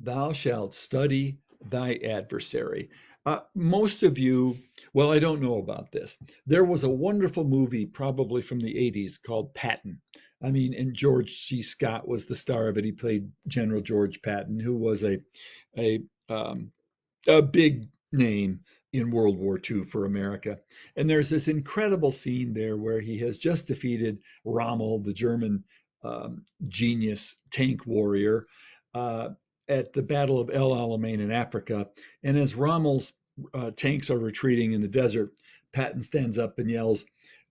thou shalt study thy adversary. Most of you, well, I don't know about this. There was a wonderful movie, probably from the 80s, called Patton. I mean, and George C. Scott was the star of it. He played General George Patton, who was a um, a big name in World War II for America. And there's this incredible scene there where he has just defeated Rommel, the German genius tank warrior, uh, at the Battle of El Alamein in Africa. And as Rommel's tanks are retreating in the desert, Patton stands up and yells,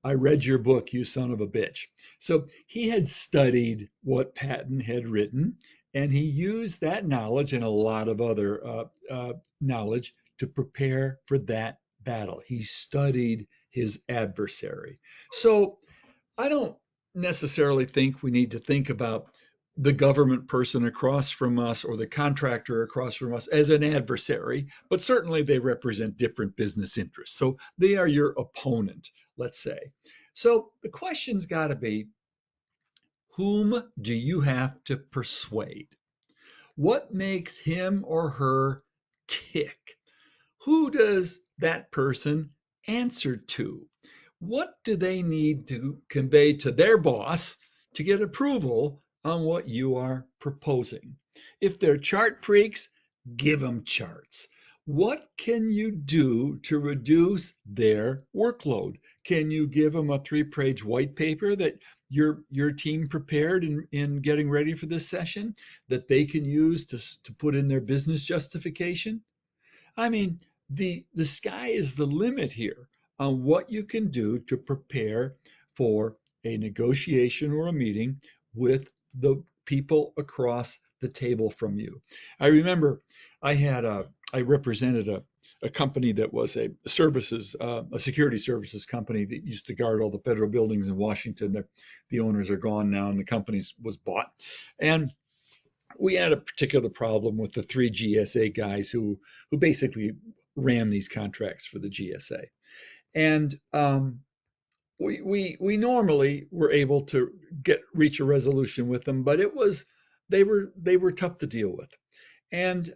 "I read your book, you son of a bitch." So he had studied what Patton had written, and he used that knowledge and a lot of other knowledge to prepare for that battle. He studied his adversary. So I don't necessarily think we need to think about the government person across from us or the contractor across from us as an adversary, but certainly they represent different business interests. So they are your opponent, let's say. So the question's got to be, whom do you have to persuade? What makes him or her tick? Who does that person answer to? What do they need to convey to their boss to get approval on what you are proposing? If they're chart freaks, give them charts. What can you do to reduce their workload? Can you give them a 3-page white paper that your team prepared in getting ready for this session that they can use to put in their business justification? I mean, the sky is the limit here on what you can do to prepare for a negotiation or a meeting with the people across the table from you. I remember I represented a company that was a security services company that used to guard all the federal buildings in Washington. The owners are gone now, and the company was bought. And we had a particular problem with the three GSA guys who basically ran these contracts for the GSA, and we normally were able to reach a resolution with them, but they were tough to deal with. And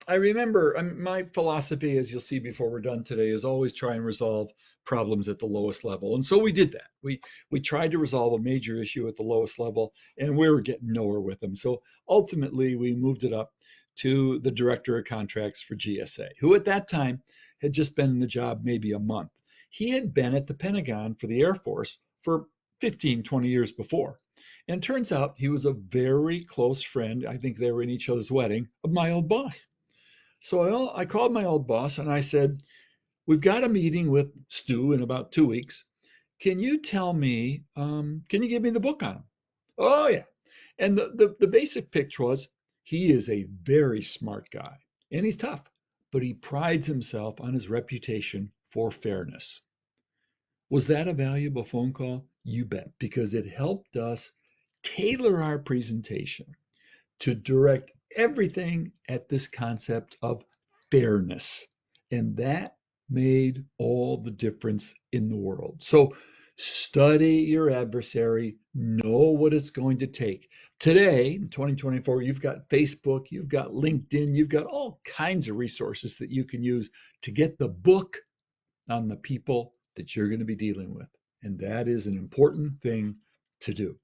I remember, my philosophy, as you'll see before we're done today, is always try and resolve problems at the lowest level. And so we did that. We tried to resolve a major issue at the lowest level, and we were getting nowhere with them. So ultimately, we moved it up to the director of contracts for GSA, who at that time had just been in the job maybe a month. He had been at the Pentagon for the Air Force for 15, 20 years before. And turns out he was a very close friend. I think they were in each other's wedding of my old boss. So I called my old boss and I said, "We've got a meeting with Stu in about 2 weeks. Can you tell me, can you give me the book on him?" "Oh, yeah." And the basic picture was, he is a very smart guy and he's tough, but he prides himself on his reputation for fairness. Was that a valuable phone call? You bet, because it helped us tailor our presentation to direct everything at this concept of fairness. And that made all the difference in the world. So study your adversary, know what it's going to take. Today, in 2024, you've got Facebook, you've got LinkedIn, you've got all kinds of resources that you can use to get the book on the people that you're going to be dealing with. And that is an important thing to do.